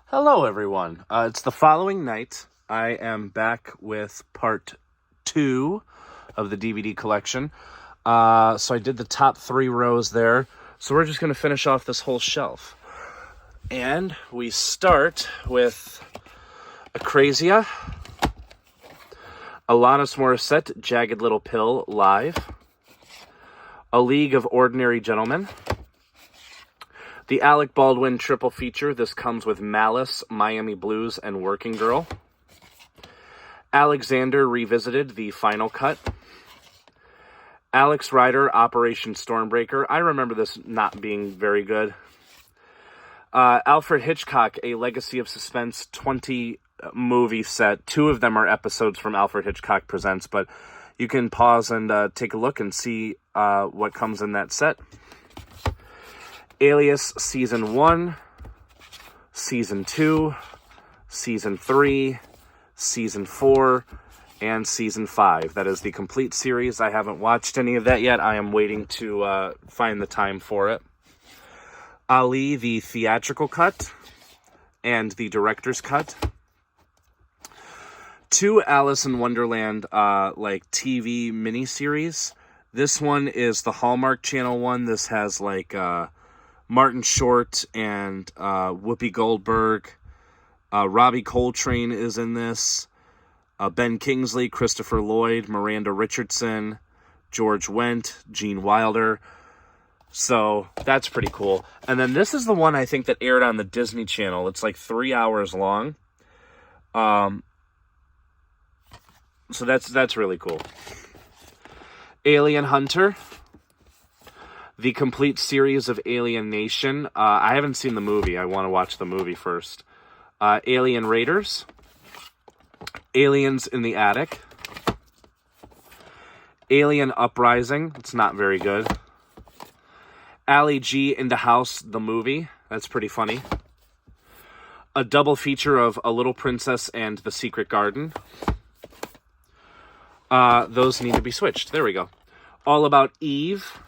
Hello, everyone. It's the following night. I am back with part 2 of the DVD collection. So I did the top 3 rows there. So we're just going to finish off this whole shelf. And we start with Acrasia, Alanis Morissette, Jagged Little Pill, live. A League of Ordinary Gentlemen. The Alec Baldwin triple feature. This comes with Malice, Miami Blues, and Working Girl. Alexander Revisited, the final cut. Alex Rider, Operation Stormbreaker. I remember this not being very good. Alfred Hitchcock, A Legacy of Suspense 20 movie set. 2 of them are episodes from Alfred Hitchcock Presents, but you can pause and take a look and see what comes in that set. Alias Season 1, Season 2, Season 3, Season 4, and Season 5. That is the complete series. I haven't watched any of that yet. I am waiting to find the time for it. Ali, the theatrical cut, and the director's cut. 2 Alice in Wonderland TV miniseries. This one is the Hallmark Channel one. This has Martin Short and Whoopi Goldberg. Robbie Coltrane is in this. Ben Kingsley, Christopher Lloyd, Miranda Richardson, George Wendt, Gene Wilder. So that's pretty cool. And then this is the one I think that aired on the Disney Channel. It's 3 hours long. So that's really cool. Alien Hunter. The complete series of Alien Nation. I haven't seen the movie. I want to watch the movie first. Alien Raiders. Aliens in the Attic. Alien Uprising. It's not very good. Ali G in the House, the movie. That's pretty funny. A double feature of A Little Princess and The Secret Garden. Those need to be switched. There we go. All About Eve.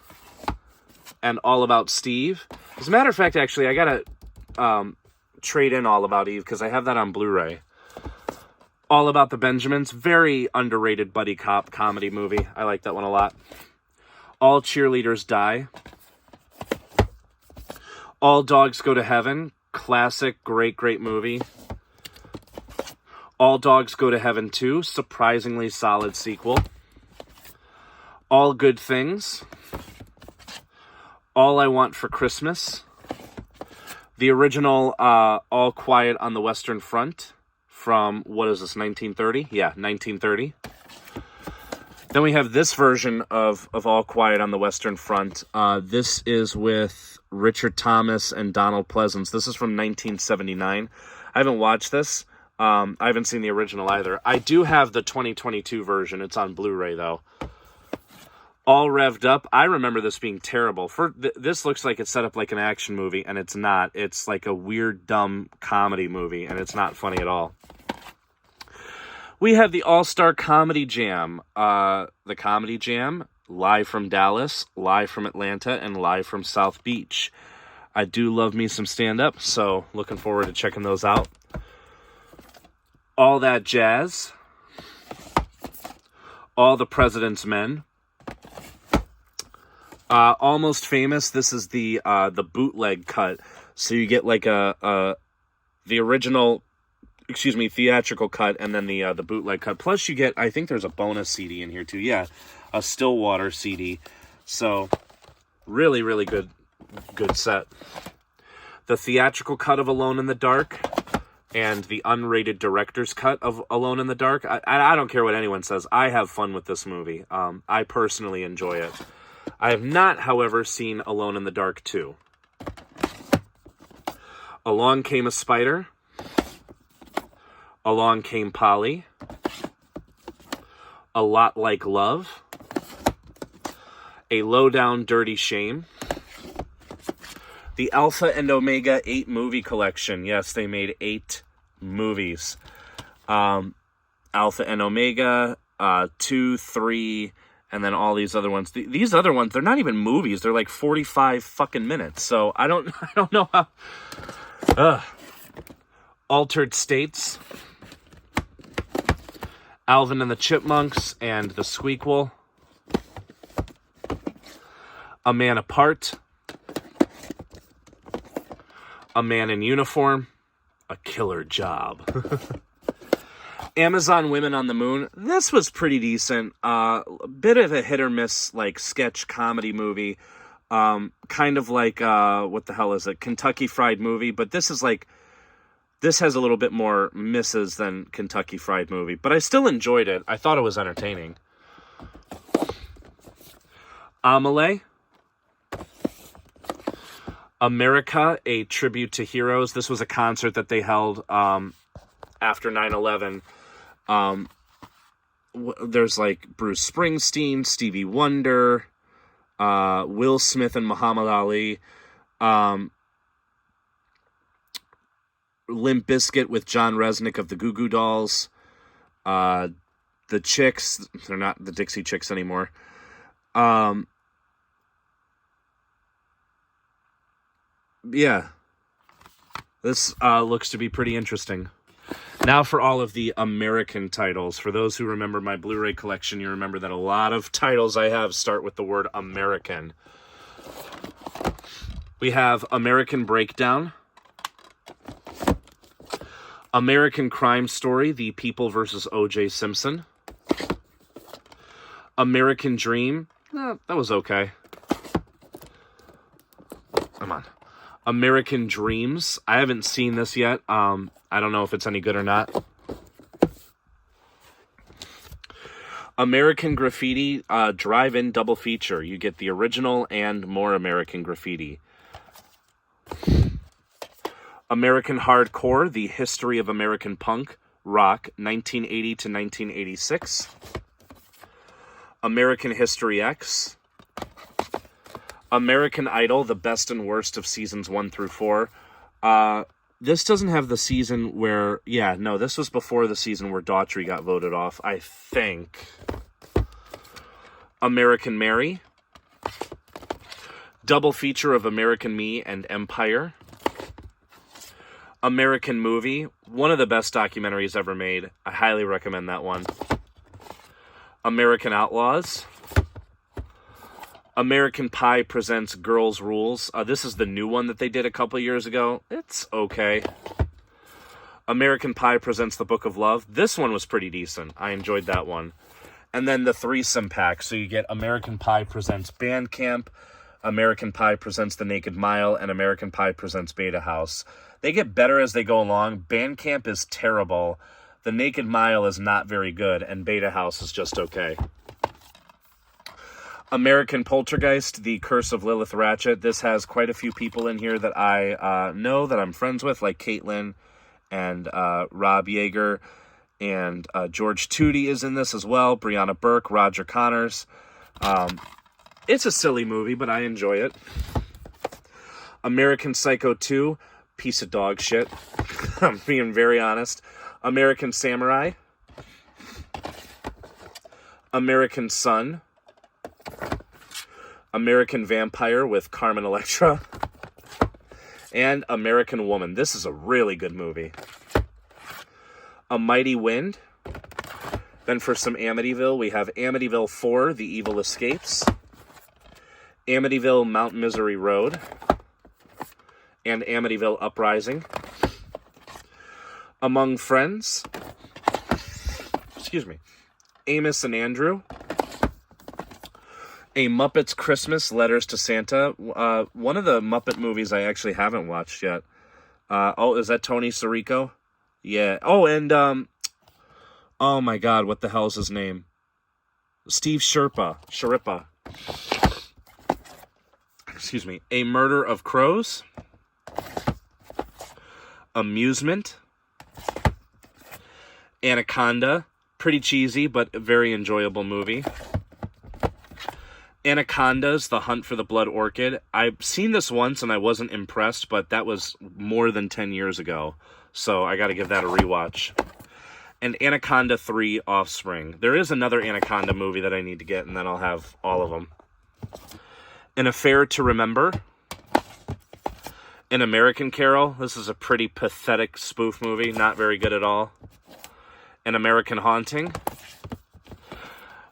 And All About Steve. As a matter of fact, actually, I gotta trade in All About Eve because I have that on Blu-ray. All About the Benjamins. Very underrated buddy cop comedy movie. I like that one a lot. All Cheerleaders Die. All Dogs Go to Heaven. Classic, great movie. All Dogs Go to Heaven 2. Surprisingly solid sequel. All Good Things. All I Want for Christmas. The original All Quiet on the Western Front from, what is this, 1930? Yeah, 1930. Then we have this version of All Quiet on the Western Front. This is with Richard Thomas and Donald Pleasance. This is from 1979. I haven't watched this. I haven't seen the original either. I do have the 2022 version. It's on Blu-ray, though. All Revved Up. I remember this being terrible. This looks like it's set up like an action movie, and it's not. It's like a weird, dumb comedy movie, and it's not funny at all. We have the All-Star Comedy Jam. The Comedy Jam, live from Dallas, live from Atlanta, and live from South Beach. I do love me some stand-up, so looking forward to checking those out. All That Jazz. All the President's Men. Almost Famous. This is the bootleg cut. So you get the original, theatrical cut, and then the bootleg cut. Plus you get, I think there's a bonus CD in here too. Yeah, a Stillwater CD. So really, really good set. The theatrical cut of Alone in the Dark and the unrated director's cut of Alone in the Dark. I don't care what anyone says. I have fun with this movie. I personally enjoy it. I have not, however, seen Alone in the Dark 2. Along Came a Spider. Along Came Polly. A Lot Like Love. A Low-Down Dirty Shame. The Alpha and Omega 8 movie collection. Yes, they made 8 movies. Alpha and Omega, 2, 3... and then all these other ones. These other ones, they're not even movies. They're 45 fucking minutes. So I don't know how. Altered States, Alvin and the Chipmunks and the Squeakquel, A Man Apart, A Man in Uniform, A Killer Job. Amazon Women on the Moon. This was pretty decent. A bit of a hit or miss, like, sketch comedy movie. Kind of like, what the hell is it? Kentucky Fried Movie. But this is like, this has a little bit more misses than Kentucky Fried Movie. But I still enjoyed it. I thought it was entertaining. Amelie. America, A Tribute to Heroes. This was a concert that they held after 9/11. There's like Bruce Springsteen, Stevie Wonder, Will Smith and Muhammad Ali, Limp Bizkit with John Resnick of the Goo Goo Dolls, the Chicks, they're not the Dixie Chicks anymore, yeah, this looks to be pretty interesting. Now for all of the American titles. For those who remember my Blu-ray collection, you remember that a lot of titles I have start with the word American. We have American Breakdown, American Crime Story, The People vs. O.J. Simpson, American Dream, that was okay. Come on. American Dreams. I haven't seen this yet. I don't know if it's any good or not. American Graffiti drive-in double feature. You get the original and more American Graffiti. American Hardcore, The History of American Punk, Rock, 1980 to 1986. American History X. American Idol, the best and worst of seasons 1 through 4. This doesn't have the season where... Yeah, no, this was before the season where Daughtry got voted off, I think. American Mary. Double feature of American Me and Empire. American Movie. One of the best documentaries ever made. I highly recommend that one. American Outlaws. American Pie presents Girls Rules. This is the new one that they did a couple years ago. It's okay. American Pie presents The Book of Love. This one was pretty decent. I enjoyed that one. And then the threesome pack. So you get American Pie presents Band Camp, American Pie presents The Naked Mile, and American Pie presents Beta House. They get better as they go along. Band Camp is terrible. The Naked Mile is not very good, and Beta House is just okay. American Poltergeist, The Curse of Lilith Ratchet. This has quite a few people in here that I know, that I'm friends with, like Caitlin and Rob Yeager, and George Tootie is in this as well, Brianna Burke, Roger Connors. It's a silly movie, but I enjoy it. American Psycho 2, piece of dog shit. I'm being very honest. American Samurai. American Son. American Vampire with Carmen Electra, and American Woman. This is a really good movie. A Mighty Wind. Then for some Amityville, we have Amityville 4, The Evil Escapes, Amityville Mount Misery Road, and Amityville Uprising. Among Friends. Excuse me. Amos and Andrew. A Muppets Christmas, Letters to Santa. One of the Muppet movies I actually haven't watched yet. Oh, is that Tony Sirico? Yeah. Oh, and, oh my God, what the hell is his name? Steve Sharippa. Excuse me. A Murder of Crows. Amusement. Anaconda. Pretty cheesy, but a very enjoyable movie. Anacondas, The Hunt for the Blood Orchid. I've seen this once and I wasn't impressed, but that was more than 10 years ago. So I got to give that a rewatch. And Anaconda 3, Offspring. There is another Anaconda movie that I need to get, and then I'll have all of them. An Affair to Remember. An American Carol. This is a pretty pathetic spoof movie. Not very good at all. An American Haunting.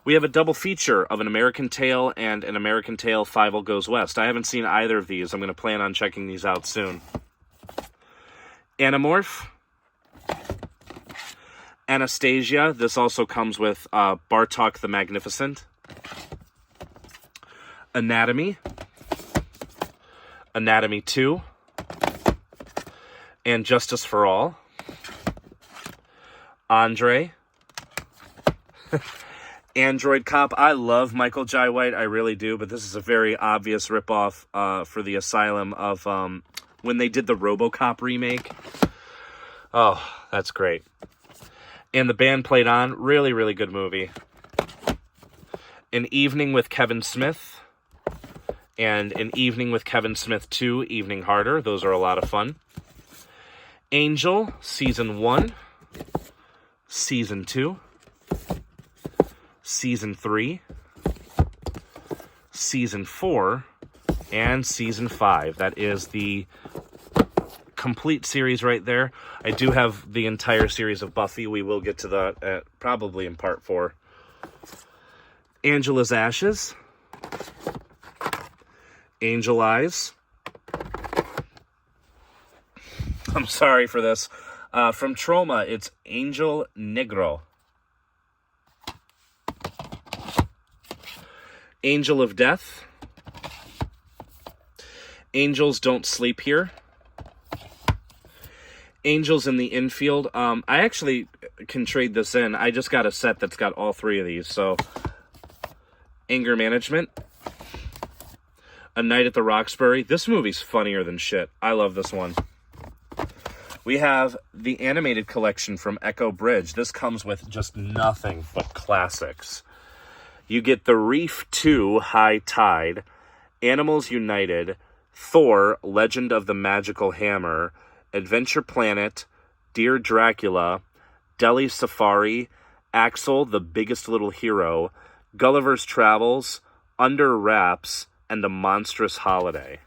We have a double feature of An American Tail and An American Tail 5 Goes West. I haven't seen either of these. I'm going to plan on checking these out soon. Animorph. Anastasia. This also comes with Bartok the Magnificent. Anatomy. Anatomy 2. And Justice for All. Andre. Android Cop. I love Michael Jai White. I really do. But this is a very obvious ripoff for the Asylum of when they did the RoboCop remake. Oh, that's great. And The Band Played On. Really, really good movie. An Evening with Kevin Smith. And An Evening with Kevin Smith 2, Evening Harder. Those are a lot of fun. Angel, Season 1, Season 2, Season 3, Season 4, and Season 5. That is the complete series right there. I do have the entire series of Buffy. We will get to that probably in Part 4. Angela's Ashes, Angel Eyes. I'm sorry for this. From Trauma, it's Angel Negro. Angel of Death. Angels Don't Sleep Here. Angels in the Infield. I actually can trade this in. I just got a set that's got all three of these. So, Anger Management. A Night at the Roxbury. This movie's funnier than shit. I love this one. We have the animated collection from Echo Bridge. This comes with just nothing but classics. You get The Reef 2, High Tide, Animals United, Thor, Legend of the Magical Hammer, Adventure Planet, Dear Dracula, Delhi Safari, Axel, The Biggest Little Hero, Gulliver's Travels, Under Wraps, and A Monstrous Holiday.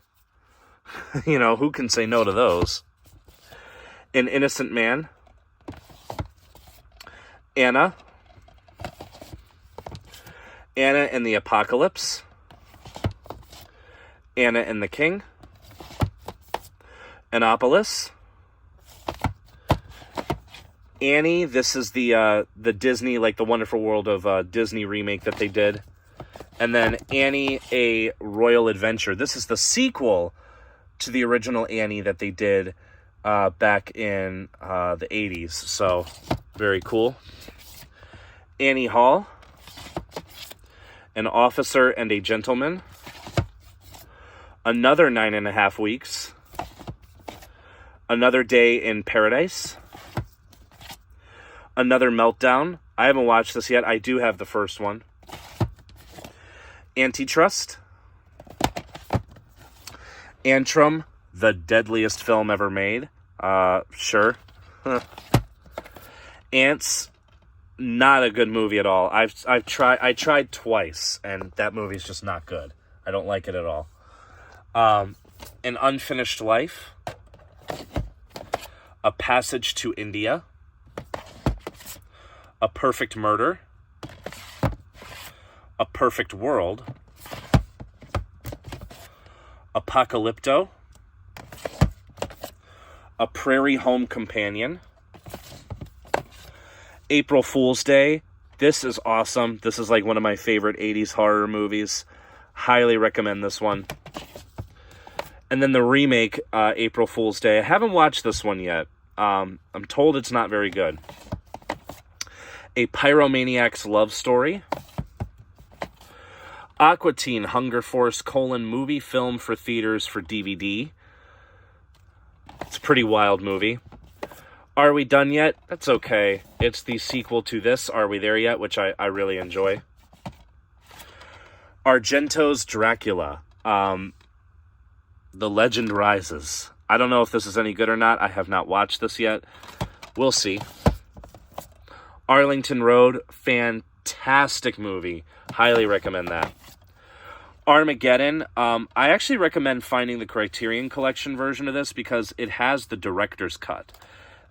You know, who can say no to those? An Innocent Man, Anna and the Apocalypse, Anna and the King, Annapolis, Annie. This is the Disney, like the Wonderful World of Disney remake that they did. And then Annie, A Royal Adventure. This is the sequel to the original Annie that they did back in the 80s. So, very cool. Annie Hall. An Officer and a Gentleman. Another 9.5 Weeks. Another Day in Paradise. Another Meltdown. I haven't watched this yet. I do have the first one. Antitrust. Antrim, the deadliest film ever made. Sure. Ants, not a good movie at all. I tried twice, and that movie's just not good. I don't like it at all. An Unfinished Life. A Passage to India. A Perfect Murder. A Perfect World. Apocalypto. A Prairie Home Companion. April Fool's Day. This is awesome. This is like one of my favorite 80s horror movies. Highly recommend this one. And then the remake, April Fool's Day. I haven't watched this one yet. I'm told it's not very good. A Pyromaniac's Love Story. Aqua Teen Hunger Force: movie film for theaters for DVD. It's a pretty wild movie. Are We Done Yet? That's okay. It's the sequel to this, Are We There Yet? Which I really enjoy. Argento's Dracula. The Legend Rises. I don't know if this is any good or not. I have not watched this yet. We'll see. Arlington Road. Fantastic movie. Highly recommend that. Armageddon. I actually recommend finding the Criterion Collection version of this because it has the director's cut.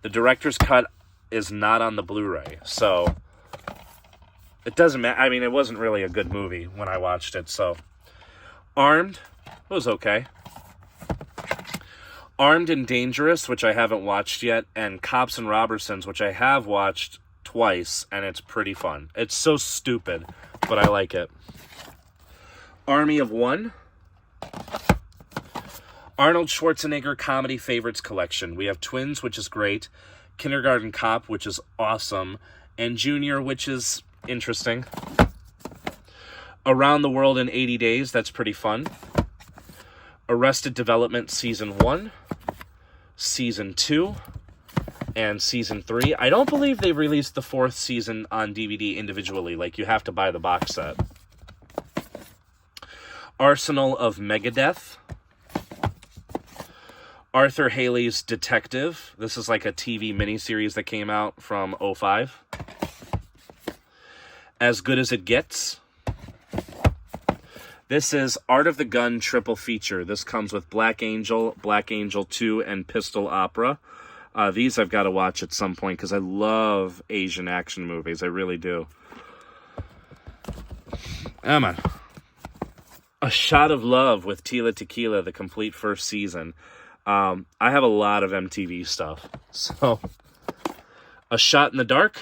The director's cut is not on the Blu-ray, so it doesn't matter. I mean, it wasn't really a good movie when I watched it, so. Armed was okay. Armed and Dangerous, which I haven't watched yet, and Cops and Robertsons, which I have watched twice, and it's pretty fun. It's so stupid, but I like it. Army of One. Arnold Schwarzenegger Comedy Favorites Collection. We have Twins, which is great. Kindergarten Cop, which is awesome. And Junior, which is interesting. Around the World in 80 Days, that's pretty fun. Arrested Development Season 1, Season 2, and Season 3. I don't believe they've released the 4th season on DVD individually. Like, you have to buy the box set. Arsenal of Megadeth. Arthur Haley's Detective. This is like a TV miniseries that came out from 2005. As Good as It Gets. This is Art of the Gun triple feature. This comes with Black Angel 2, and Pistol Opera. These I've got to watch at some point because I love Asian action movies. I really do. Come on. A Shot of Love with Tila Tequila, the complete first season. I have a lot of MTV stuff. So, A Shot in the Dark.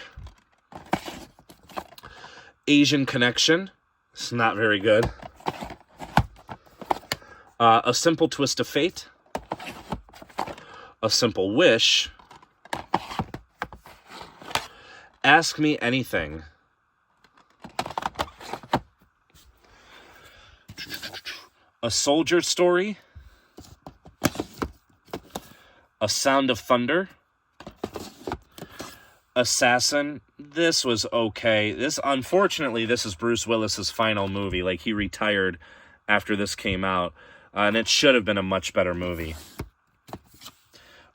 Asian Connection. It's not very good. A Simple Twist of Fate. A Simple Wish. Ask Me Anything. A Soldier Story. A Sound of Thunder. Assassin. This was okay. Unfortunately, this is Bruce Willis's final movie. Like, he retired after this came out. And it should have been a much better movie.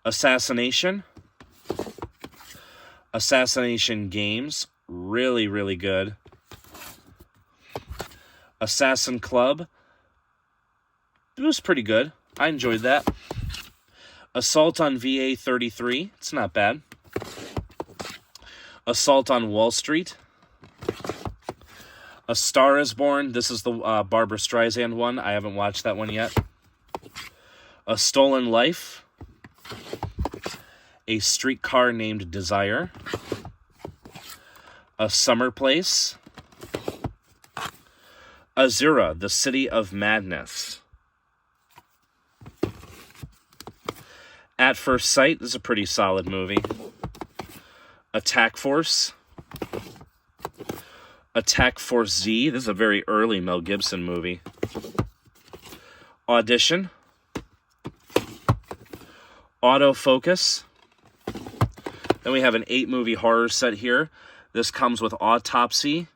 Assassination. Assassination Games. Really, really good. Assassin Club. It was pretty good. I enjoyed that. Assault on VA 33. It's not bad. Assault on Wall Street. A Star is Born. This is the Barbra Streisand one. I haven't watched that one yet. A Stolen Life. A Streetcar Named Desire. A Summer Place. Azura, the City of Madness. At First Sight. This is a pretty solid movie. Attack Force. Attack Force Z. This is a very early Mel Gibson movie. Audition. Autofocus. Then we have an 8-movie horror set here. This comes with Autopsy,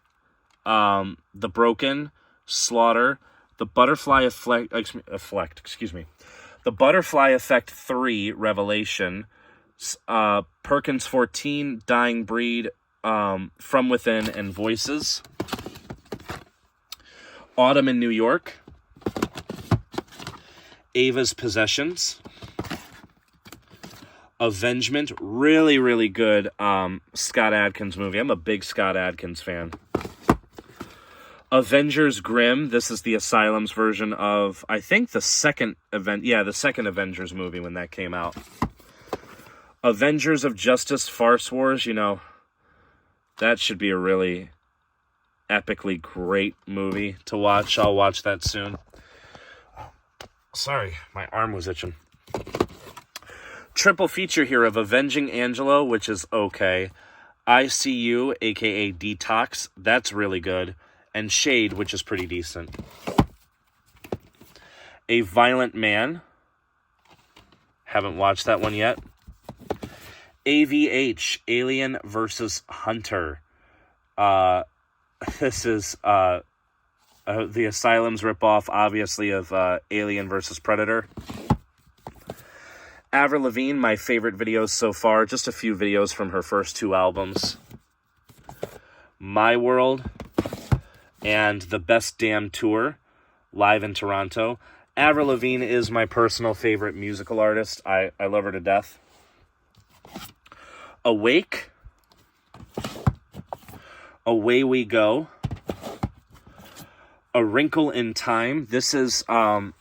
The Broken, Slaughter, The Butterfly Effect, The Butterfly Effect 3, Revelation, Perkins 14, Dying Breed, From Within, and Voices. Autumn in New York. Ava's Possessions. Avengement. Really, really good Scott Adkins movie. I'm a big Scott Adkins fan. Avengers Grimm. This is the Asylum's version of, I think, the second Avengers movie when that came out. Avengers of Justice Farce Wars. You know, that should be a really epically great movie to watch. I'll watch that soon. Sorry, my arm was itching. Triple feature here of Avenging Angelo, which is okay. ICU, aka Detox. That's really good. And Shade, which is pretty decent. A Violent Man. Haven't watched that one yet. AVH, Alien versus Hunter. This is the Asylum's ripoff, obviously, of Alien versus Predator. Avril Lavigne, my favorite videos so far. Just a few videos from her first 2 albums. My World and The Best Damn Tour live in Toronto. Avril Lavigne is my personal favorite musical artist. I love her to death. Awake. Away We Go. A Wrinkle in Time. This was a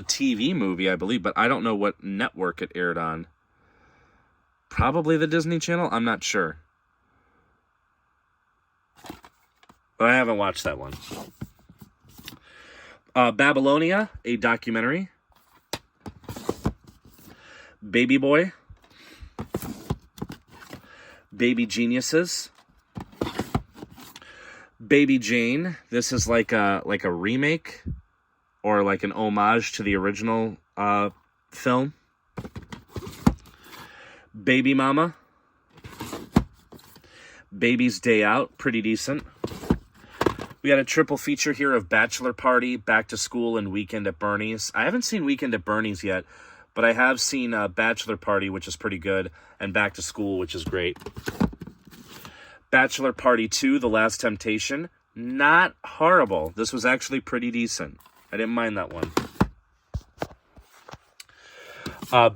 TV movie, I believe, but I don't know what network it aired on. Probably the Disney Channel? I'm not sure. But I haven't watched that one. Babylonia, a documentary. Baby Boy. Baby Geniuses. Baby Jane. This is like a remake or like an homage to the original film. Baby Mama. Baby's Day Out, pretty decent. We got a triple feature here of Bachelor Party, Back to School, and Weekend at Bernie's. I haven't seen Weekend at Bernie's yet, but I have seen Bachelor Party, which is pretty good, and Back to School, which is great. Bachelor Party 2, The Last Temptation. Not horrible. This was actually pretty decent. I didn't mind that one.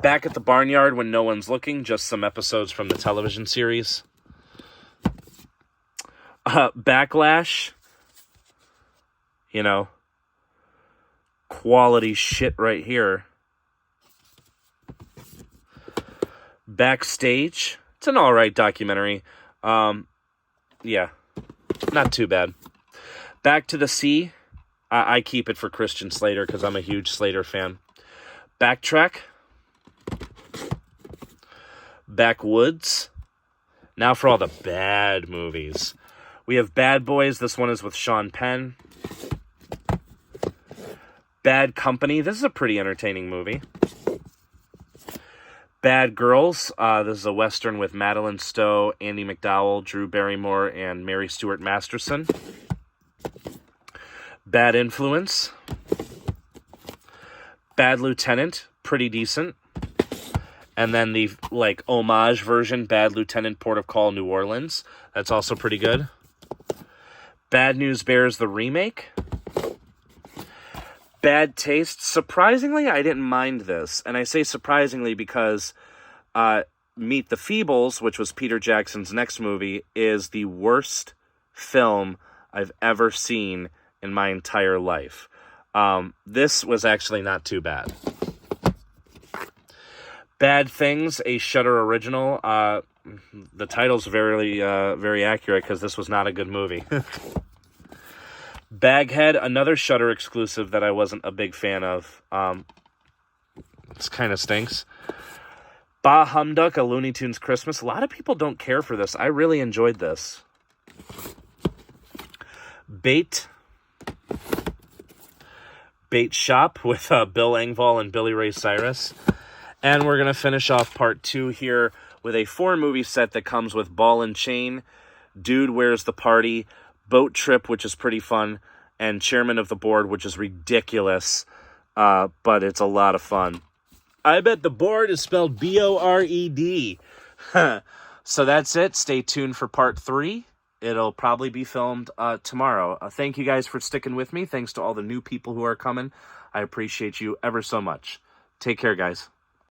Back at the Barnyard When No One's Looking. Just some episodes from the television series. Backlash. You know, quality shit right here. Backstage. It's an alright documentary. Yeah, not too bad. Back to the Sea. I keep it for Christian Slater because I'm a huge Slater fan. Backtrack. Backwoods. Now for all the bad movies. We have Bad Boys. This one is with Sean Penn. Bad Company. This is a pretty entertaining movie. Bad Girls. This is a Western with Madeline Stowe, Andy McDowell, Drew Barrymore, and Mary Stuart Masterson. Bad Influence. Bad Lieutenant. Pretty decent. And then the, homage version, Bad Lieutenant, Port of Call, New Orleans. That's also pretty good. Bad News Bears, the remake. Bad Taste. Surprisingly, I didn't mind this. And I say surprisingly because Meet the Feebles, which was Peter Jackson's next movie, is the worst film I've ever seen in my entire life. This was actually not too bad. Bad Things, a Shudder original. The title's very accurate because this was not a good movie. Baghead, another Shudder exclusive that I wasn't a big fan of. This kind of stinks. Bah Humduck, a Looney Tunes Christmas. A lot of people don't care for this. I really enjoyed this. Bait Shop with Bill Engvall and Billy Ray Cyrus. And we're going to finish off part 2 here with a 4-movie set that comes with Ball and Chain, Dude, Where's the Party, Boat Trip, which is pretty fun, and Chairman of the Board, which is ridiculous, but it's a lot of fun. I bet the board is spelled B-O-R-E-D. So that's it. Stay tuned for part 3. It'll probably be filmed tomorrow. Thank you guys for sticking with me. Thanks to all the new people who are coming. I appreciate you ever so much. Take care, guys.